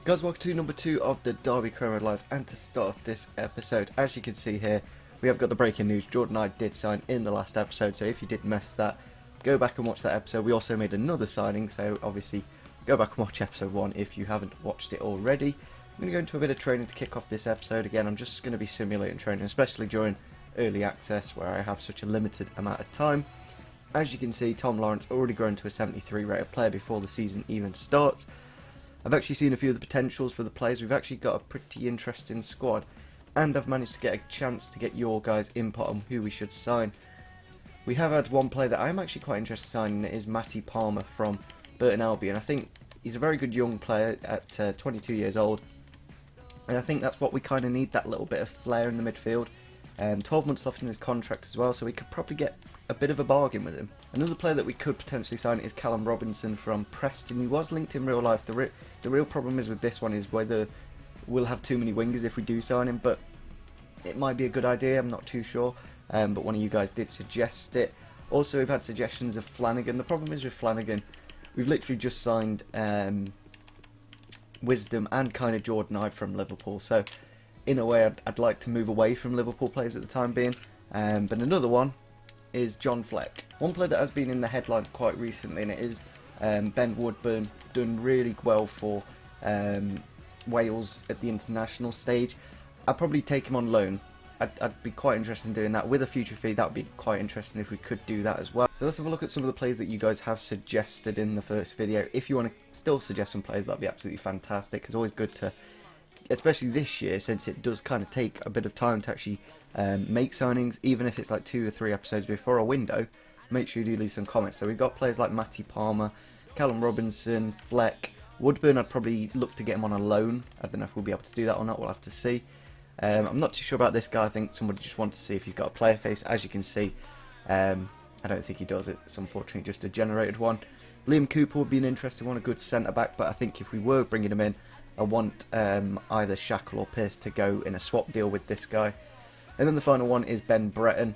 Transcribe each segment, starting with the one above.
Guys, welcome to number 2 of the Derby Promo Live, and to start off this episode, as you can see here, we have got the breaking news. Jordan and I did sign in the last episode, so if you did miss that, go back and watch that episode. We also made another signing, so obviously go back and watch episode 1 if you haven't watched it already. I'm going to go into a bit of training to kick off this episode. Again, I'm just going to be simulating training, especially during early access where I have such a limited amount of time. As you can see, Tom Lawrence already grown to a 73 rated player before the season even starts. I've actually seen a few of the potentials for the players. We've actually got a pretty interesting squad, and I've managed to get a chance to get your guys' input on who we should sign. We have had one player that I'm actually quite interested in signing. It is Matty Palmer from Burton Albion. I think he's a very good young player at 22 years old, and I think that's what we kind of need, that little bit of flair in the midfield. 12 months left in his contract as well, so we could probably get a bit of a bargain with him. Another player that we could potentially sign is Callum Robinson from Preston. He was linked in real life. The real problem is with this one is whether we'll have too many wingers if we do sign him, but it might be a good idea, I'm not too sure. But one of you guys did suggest it. Also, we've had suggestions of Flanagan. The problem is with Flanagan, we've literally just signed Wisdom and kind of Jordan Ive from Liverpool, so in a way I'd like to move away from Liverpool players at the time being. But another one is John Fleck. One player that has been in the headlines quite recently, and it is Ben Woodburn, done really well for Wales at the international stage. I'd probably take him on loan. I'd be quite interested in doing that with a future fee. That would be quite interesting if we could do that as well. So let's have a look at some of the players that you guys have suggested in the first video. If you want to still suggest some players, that'd be absolutely fantastic. It's always good to, especially this year, since it does kind of take a bit of time to actually make signings, even if it's like 2 or 3 episodes before a window. Make sure you do leave some comments. So we've got players like Matty Palmer, Callum Robinson, Fleck, Woodburn. I'd probably look to get him on a loan. I don't know if we'll be able to do that or not, we'll have to see. I'm not too sure about this guy. I think somebody just wants to see if he's got a player face. As you can see, I don't think he does. It's unfortunately just a generated one. Liam Cooper would be an interesting one, a good centre back, but I think if we were bringing him in, I want either Shackle or Pearce to go in a swap deal with this guy. And then the final one is Ben Breton.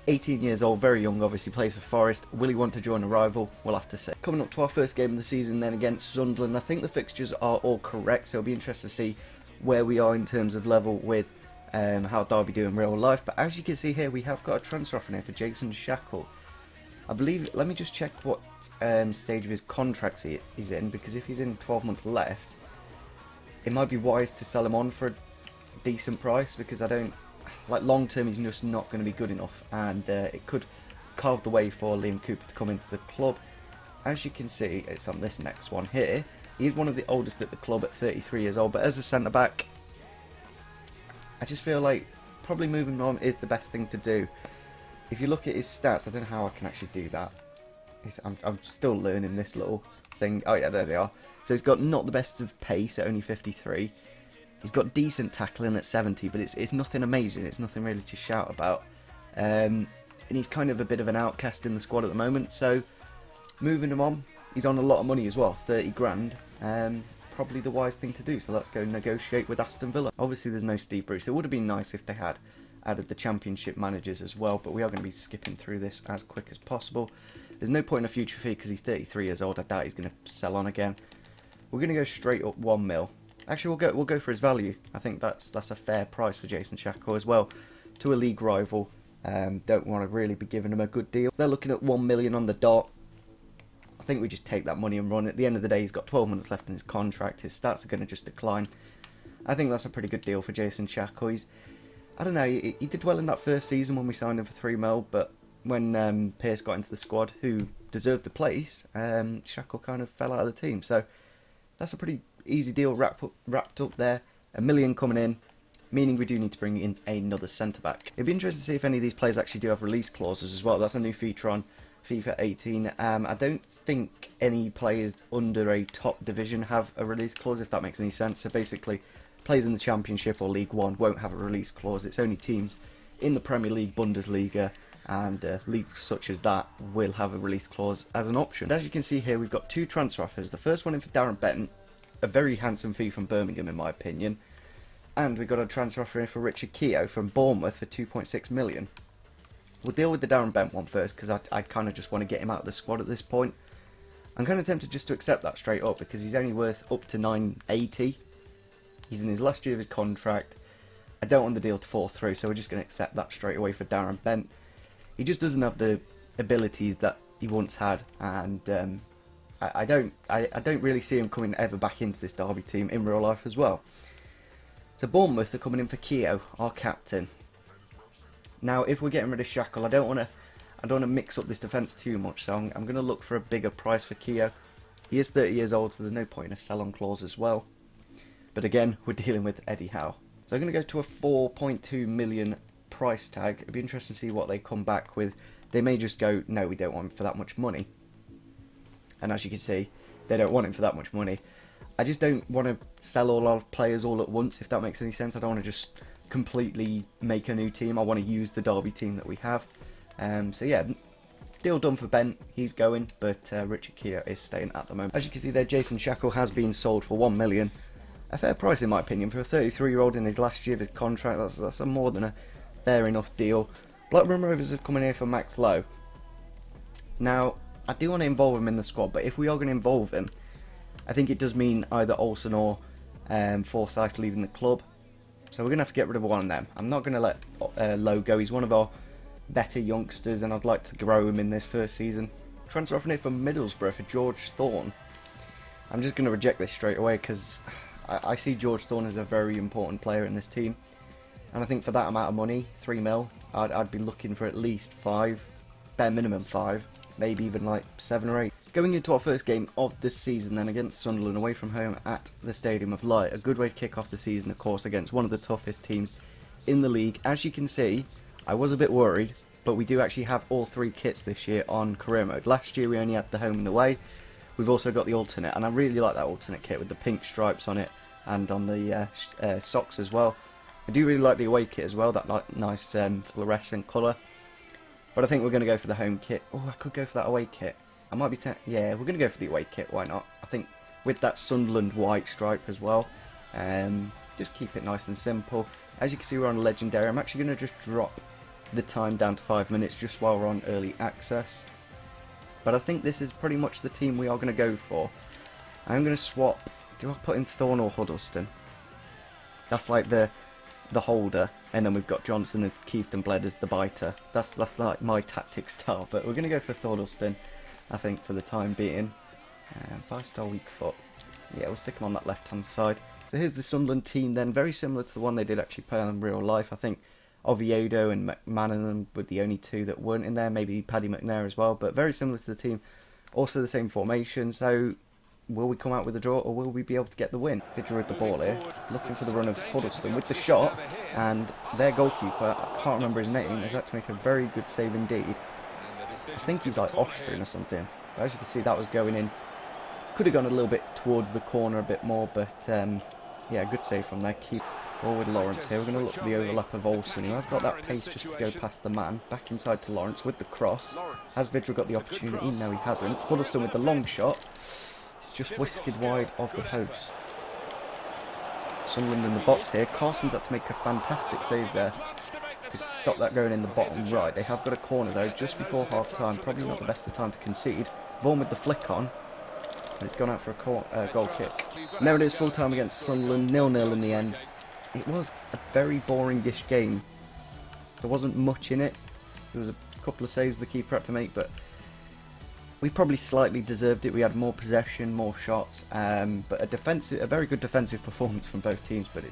18 years old, very young, obviously plays for Forest. Will he want to join a rival? We'll have to see. Coming up to our first game of the season then against Sunderland. I think the fixtures are all correct, so it'll be interesting to see where we are in terms of level with how Derby do in real life. But as you can see here, we have got a transfer offer here for Jason Shackle. I believe, let me just check what stage of his contract he's in, because if he's in 12 months left, it might be wise to sell him on for a decent price, because I don't, like, long term he's just not going to be good enough, and it could carve the way for Liam Cooper to come into the club. As you can see, it's on this next one here. He's one of the oldest at the club at 33 years old, but as a centre back, I just feel like probably moving on is the best thing to do. If you look at his stats, I don't know how I can actually do that. I'm still learning this little thing. Oh yeah, there they are. So he's got not the best of pace at only 53. He's got decent tackling at 70, but it's nothing amazing. It's nothing really to shout about. And he's kind of a bit of an outcast in the squad at the moment. So moving him on, he's on a lot of money as well, 30 grand. Probably the wise thing to do. So let's go negotiate with Aston Villa. Obviously, there's no Steve Bruce. It would have been nice if they had added the Championship managers as well, but we are going to be skipping through this as quick as possible. There's no point in a future fee because he's 33 years old. I doubt he's going to sell on again. We're going to go straight up 1 mil. Actually, we'll go for his value. I think that's a fair price for Jason Shackle as well, to a league rival. Don't want to really be giving him a good deal. They're looking at 1 million on the dot. I think we just take that money and run. At the end of the day, he's got 12 months left in his contract. His stats are going to just decline. I think that's a pretty good deal for Jason Shackle. I don't know, he did well in that first season when we signed him for 3 mil, but when Pearce got into the squad, who deserved the place, Shackle kind of fell out of the team. So that's a pretty easy deal wrapped up there. 1 million coming in, meaning we do need to bring in another centre-back. It'd be interesting to see if any of these players actually do have release clauses as well. That's a new feature on FIFA 18. I don't think any players under a top division have a release clause, if that makes any sense. So basically, players in the Championship or League One won't have a release clause. It's only teams in the Premier League, Bundesliga, and leagues such as that will have a release clause as an option. As you can see here, we've got 2 transfer offers. The first one in for Darren Benton, a very handsome fee from Birmingham in my opinion, and we've got a transfer offer in for Richard Keogh from Bournemouth for 2.6 million. We'll deal with the Darren Bent one first, because I kind of just want to get him out of the squad at this point. I'm kind of tempted just to accept that straight up because he's only worth up to 980. He's in his last year of his contract. I don't want the deal to fall through, so we're just going to accept that straight away for Darren Bent. He just doesn't have the abilities that he once had, and I don't really see him coming ever back into this Derby team in real life as well. So Bournemouth are coming in for Keogh, our captain. Now, if we're getting rid of Shackle, I don't want to mix up this defence too much, so I'm going to look for a bigger price for Keogh. He is 30 years old, so there's no point in a sell-on clause as well. But again, we're dealing with Eddie Howe. So I'm going to go to a 4.2 million price tag. It'd be interesting to see what they come back with. They may just go, no, we don't want him for that much money. And as you can see, they don't want him for that much money. I just don't want to sell all our players all at once, if that makes any sense. I don't want to just completely make a new team. I want to use the Derby team that we have. So yeah, deal done for Bent. He's going, but Richard Keogh is staying at the moment. As you can see there, Jason Shackle has been sold for 1 million. A fair price in my opinion for a 33-year-old in his last year of his contract. That's a more than a fair enough deal. Blackburn Rovers have come in here for Max Lowe. Now, I do want to involve him in the squad, but if we are going to involve him, I think it does mean either Olsen or Forsyth leaving the club. So we're going to have to get rid of one of them. I'm not going to let Lowe go. He's one of our better youngsters, and I'd like to grow him in this first season. Transfer off in here from Middlesbrough for George Thorne. I'm just going to reject this straight away because I see George Thorne as a very important player in this team, and I think for that amount of money, 3 mil, I'd be looking for at least 5, bare minimum 5, maybe even like 7 or 8. Going into our first game of this season then against Sunderland away from home at the Stadium of Light. A good way to kick off the season, of course, against one of the toughest teams in the league. As you can see, I was a bit worried, but we do actually have all 3 kits this year on career mode. Last year we only had the home and away. We've also got the alternate, and I really like that alternate kit with the pink stripes on it and on the socks as well. I do really like the away kit as well, that nice fluorescent colour. But I think we're going to go for the home kit. Oh, I could go for that away kit. I might be yeah, we're going to go for the away kit, why not? I think with that Sunderland white stripe as well. Just keep it nice and simple. As you can see, we're on Legendary. I'm actually going to just drop the time down to 5 minutes just while we're on early access. But I think this is pretty much the team we are going to go for. I'm going to swap. Do I put in Thorne or Huddleston? That's like the holder, and then we've got Johnson as Keith and Bled as the biter. That's like my tactic style, but we're going to go for Huddleston, I think, for the time being. 5-star weak foot. Yeah, we'll stick him on that left hand side. So here's the Sunderland team then, very similar to the one they did actually play in real life. I think Oviedo and McManaman were the only 2 that weren't in there, maybe Paddy McNair as well, but very similar to the team. Also the same formation, so will we come out with a draw or will we be able to get the win? Vidra with the ball here, looking for the run of Huddleston with the shot, and their goalkeeper, I can't remember his name, has had to make a very good save indeed. I think he's like Austrian or something, but as you can see that was going in. Could have gone a little bit towards the corner a bit more, but yeah, good save from there. Keep ball with Lawrence here. We're going to look for the overlap of Olsen, who has got that pace just to go past the man. Back inside to Lawrence with the cross. Has Vidra got the opportunity? No, he hasn't. Huddleston with the long shot. It's just whisked wide of the post. Sunderland in the box here. Carson's had to make a fantastic save there to stop that going in the bottom right. They have got a corner though just before half time. Probably not the best of time to concede. Vaughan with the flick on. And it's gone out for a goal kick. And there it is, full time against Sunderland. 0-0 in the end. It was a very boring-ish game. There wasn't much in it. There was a couple of saves the keeper had to make, but we probably slightly deserved it. We had more possession, more shots, but a very good defensive performance from both teams. But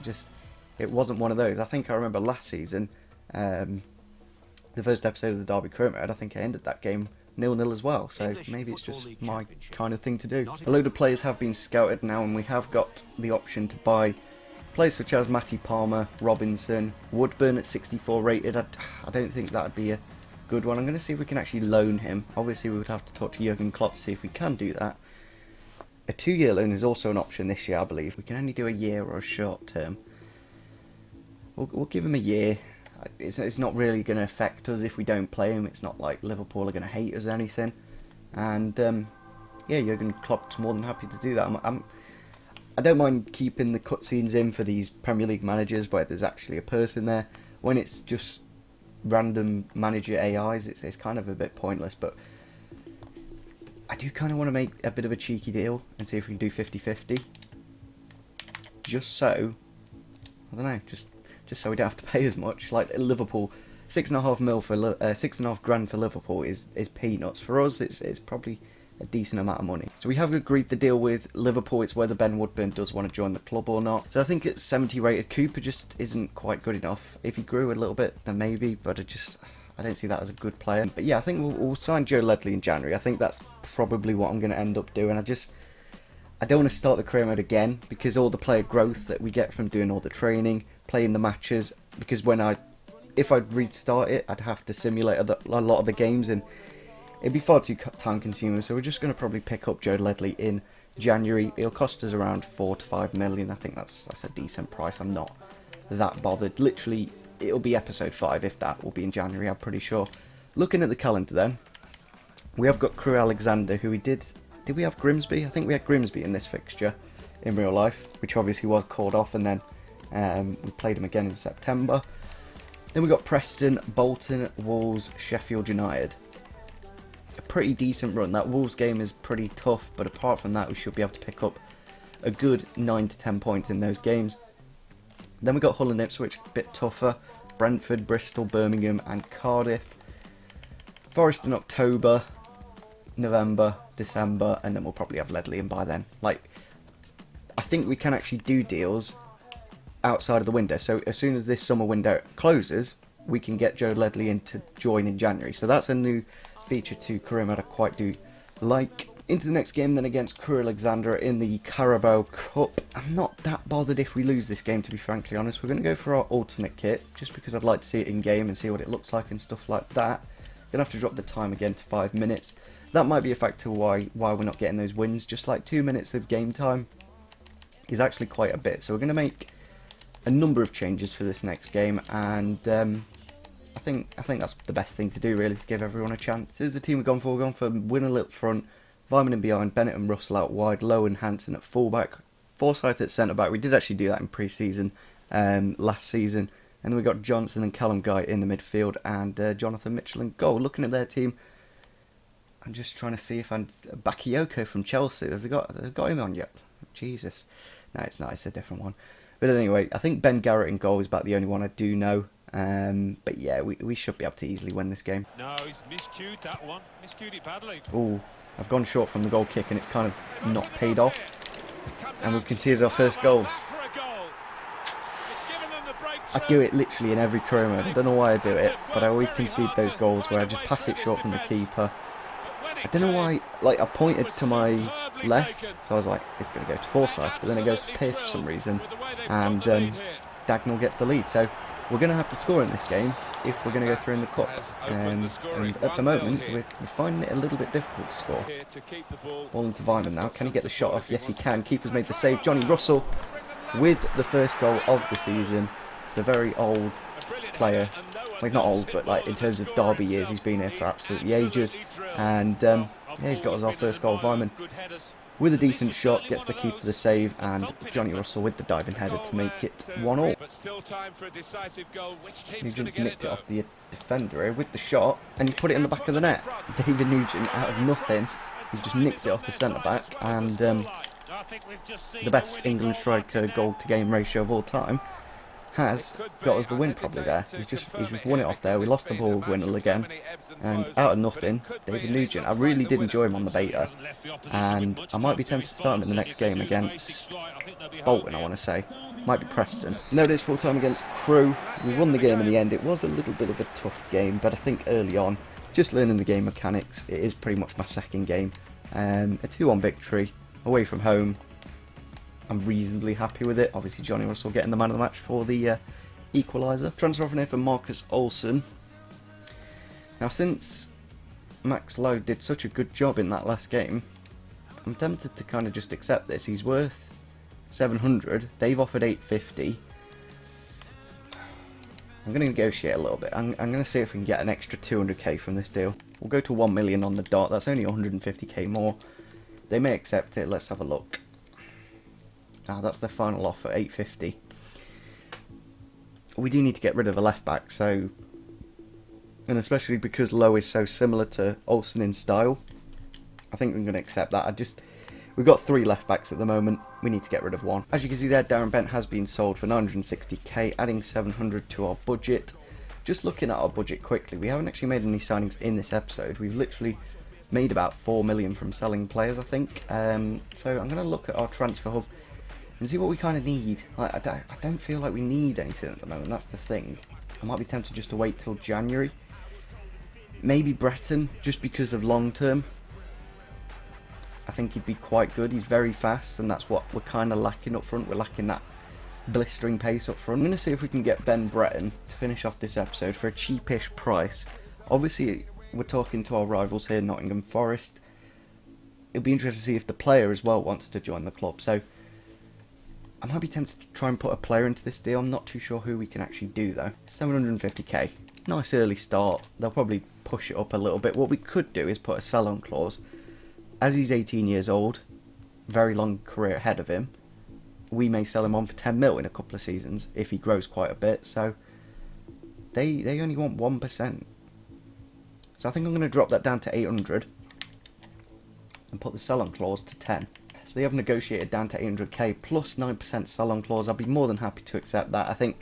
it wasn't one of those. I think I remember last season, the first episode of the Derby Career Mode, I think I ended that game 0-0 as well. So maybe it's just my kind of thing to do. A load of players have been scouted now, and we have got the option to buy players such as Matty Palmer, Robinson, Woodburn at 64 rated. I don't think that would be a good one. I'm going to see if we can actually loan him. Obviously we would have to talk to Jurgen Klopp to see if we can do that. A 2-year loan is also an option this year, I believe. We can only do a year or a short term. We'll give him a year. It's not really going to affect us if we don't play him. It's not like Liverpool are going to hate us or anything. And yeah, Jurgen Klopp's more than happy to do that. I don't mind keeping the cutscenes in for these Premier League managers where there's actually a person there. When it's just random manager AIs, it's kind of a bit pointless. But I do kind of want to make a bit of a cheeky deal and see if we can do 50-50. Just so, I don't know, just so we don't have to pay as much. Like Liverpool, 6.5 grand for Liverpool is peanuts. For us, it's probably a decent amount of money. So we have agreed the deal with Liverpool. It's whether Ben Woodburn does want to join the club or not. So I think at 70 rated, Cooper just isn't quite good enough. If he grew a little bit, then maybe, but I don't see that as a good player. But yeah, I think we'll sign Joe Ledley in January. I think that's probably what I'm going to end up doing. I don't want to start the career mode again, because all the player growth that we get from doing all the training, playing the matches, because if I'd restart it, I'd have to simulate a lot of the games, and it'd be far too time consuming. So we're just going to probably pick up Joe Ledley in January. It'll cost us around 4 to 5 million. I think that's a decent price. I'm not that bothered. Literally, it'll be episode 5, if that, will be in January, I'm pretty sure. Looking at the calendar then, we have got Crew Alexander, who we did we have Grimsby? I think we had Grimsby in this fixture in real life, which obviously was called off, and then we played him again in September. Then we got Preston, Bolton, Wolves, Sheffield United. A pretty decent run. That Wolves game is pretty tough, but apart from that, we should be able to pick up a good 9 to 10 points in those games. Then we got Hull and Ipswich, a bit tougher. Brentford, Bristol, Birmingham and Cardiff. Forest in October, November, December, and then we'll probably have Ledley in by then. Like, I think we can actually do deals outside of the window. So as soon as this summer window closes, we can get Joe Ledley in to join in January. So that's a new feature to career mode I quite do like. Into the next game then against Crew Alexandra in the Carabao Cup. I'm not that bothered if we lose this game, to be frankly honest. We're going to go for our alternate kit, just because I'd like to see it in game and see what it looks like and stuff like that. Going to have to drop the time again to 5 minutes. That might be a factor why we're not getting those wins. Just like 2 minutes of game time is actually quite a bit. So we're going to make a number of changes for this next game, and I think that's the best thing to do, really, to give everyone a chance. This is the team we've gone for. We've gone for Winnell up front, Vyman in behind, Bennett and Russell out wide, Lowe and Hansen at fullback, Forsyth at centre back. We did actually do that in pre-season last season. And then we got Johnson and Callum Guy in the midfield, and Jonathan Mitchell in goal. Looking at their team, I'm just trying to see if Bakayoko from Chelsea. They've got him on yet. Jesus, no, it's not. It's a different one. But anyway, I think Ben Garrett in goal is about the only one I do know. But yeah, we should be able to easily win this game. No, he's miscued that one. Miscued it badly. Oh, I've gone short from the goal kick, and it's kind of not paid off. And we've conceded our first goal. I do it literally in every career mode. I don't know why I do it, but I always concede those goals where I just pass it short from the keeper. I don't know why, like, I pointed to my left, so I was like, it's going to go to Forsyth, but then it goes to Pearce for some reason, and Dagnall gets the lead. So we're going to have to score in this game if we're going to go through in the cup. And at the moment, we're finding it a little bit difficult to score. Ball into Vyman now. Can he get the shot off? Yes, he can. Keeper's made the save. Johnny Russell with the first goal of the season. The very old player. Well, he's not old, but like in terms of Derby years, he's been here for absolutely ages. And yeah, he's got us our first goal. Vyman with a decent shot gets the keeper the save, and Johnny Russell with the diving header to make it 1-1. Nugent's nicked it off the defender here with the shot, and he's put it in the back of the net. David Nugent, out of nothing, he's just nicked it off the centre back, and the best England striker goal to game ratio of all time has got us the win probably there. He's just won it off there. We lost the ball with Winnell again, and out of nothing, David Nugent. I really did enjoy him on the beta, and I might be tempted to start him in the next game against Bolton, I want to say. Might be Preston. Now it is full time against Crew. We won the game in the end. It was a little bit of a tough game, but I think early on, just learning the game mechanics, it is pretty much my second game. A 2-1 victory, away from home. I'm reasonably happy with it. Obviously, Johnny Russell getting the man of the match for the equaliser. Transfer off in here for Marcus Olsen. Now, since Max Lowe did such a good job in that last game, I'm tempted to kind of just accept this. He's worth 700. They've offered 850. I'm going to negotiate a little bit. I'm going to see if we can get an extra 200k from this deal. We'll go to 1 million on the dot. That's only 150k more. They may accept it. Let's have a look. That's their final offer, 850. We do need to get rid of a left back, so, and especially because Lowe is so similar to Olsen in style, I think we're going to accept that. We've got 3 left backs at the moment. We need to get rid of one. As you can see there, Darren Bent has been sold for 960k, adding 700 to our budget. Just looking at our budget quickly, we haven't actually made any signings in this episode. We've literally made about 4 million from selling players, I think. So I'm going to look at our transfer hub and see what we kind of need. I don't feel like we need anything at the moment. That's the thing. I might be tempted just to wait till January. Maybe Breton, just because of long term. I think he'd be quite good. He's very fast, and that's what we're kind of lacking up front. We're lacking that blistering pace up front. I'm going to see if we can get Ben Breton to finish off this episode for a cheapish price. Obviously, we're talking to our rivals here, Nottingham Forest. It'll be interesting to see if the player as well wants to join the club. So I might be tempted to try and put a player into this deal. I'm not too sure who we can actually do though. 750k. Nice early start. They'll probably push it up a little bit. What we could do is put a sell-on clause. As he's 18 years old, very long career ahead of him, we may sell him on for 10 mil in a couple of seasons if he grows quite a bit. So they only want 1%. So I think I'm going to drop that down to 800 and put the sell-on clause to 10. So they have negotiated down to 800k plus 9% sell-on clause. I'll be more than happy to accept that. I think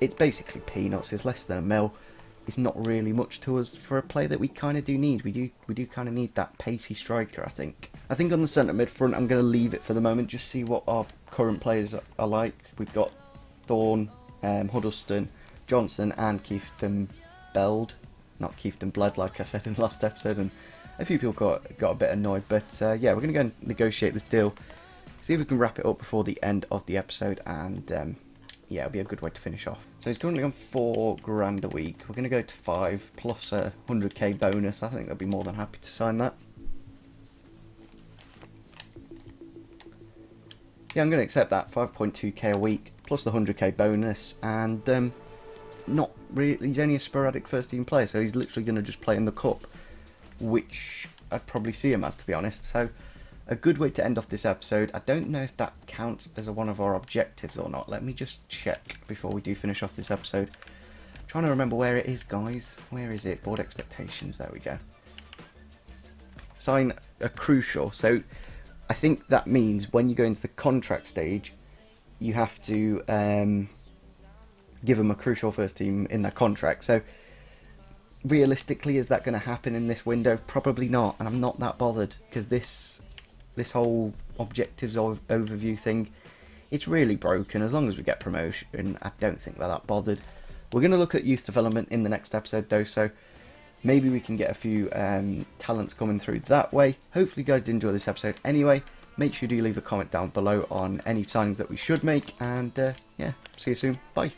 it's basically peanuts. It's less than a mil. It's not really much to us for a player that we kind of do need. We do kind of need that pacey striker, I think. I think on the centre mid front, I'm going to leave it for the moment. Just see what our current players are like. We've got Thorne, Huddleston, Johnson and Keefton Beld. Not Keefton Bled like I said in the last episode. And a few people got a bit annoyed. But yeah, we're going to go and negotiate this deal. See if we can wrap it up before the end of the episode. And yeah, it'll be a good way to finish off. So he's currently on £4,000 a week. We're going to go to 5 plus a 100k bonus. I think they'll be more than happy to sign that. Yeah, I'm going to accept that. 5.2k a week plus the 100k bonus. And not really, he's only a sporadic first team player, so he's literally going to just play in the cup, which I'd probably see him as, to be honest. So a good way to end off this episode. I don't know if that counts as one of our objectives or not. Let me just check before we do finish off this episode. I'm trying to remember where it is, guys. Where is it? Board expectations. There we go. Sign a crucial. So I think that means when you go into the contract stage, you have to give them a crucial first team in their contract. So realistically, is that going to happen in this window? Probably not. And I'm not that bothered because this whole objectives overview thing, it's really broken. As long as we get promotion, I don't think they're that bothered. We're going to look at youth development in the next episode though, so maybe we can get a few talents coming through that way. Hopefully you guys did enjoy this episode anyway. Make sure you do leave a comment down below on any signings that we should make, and yeah, see you soon. Bye.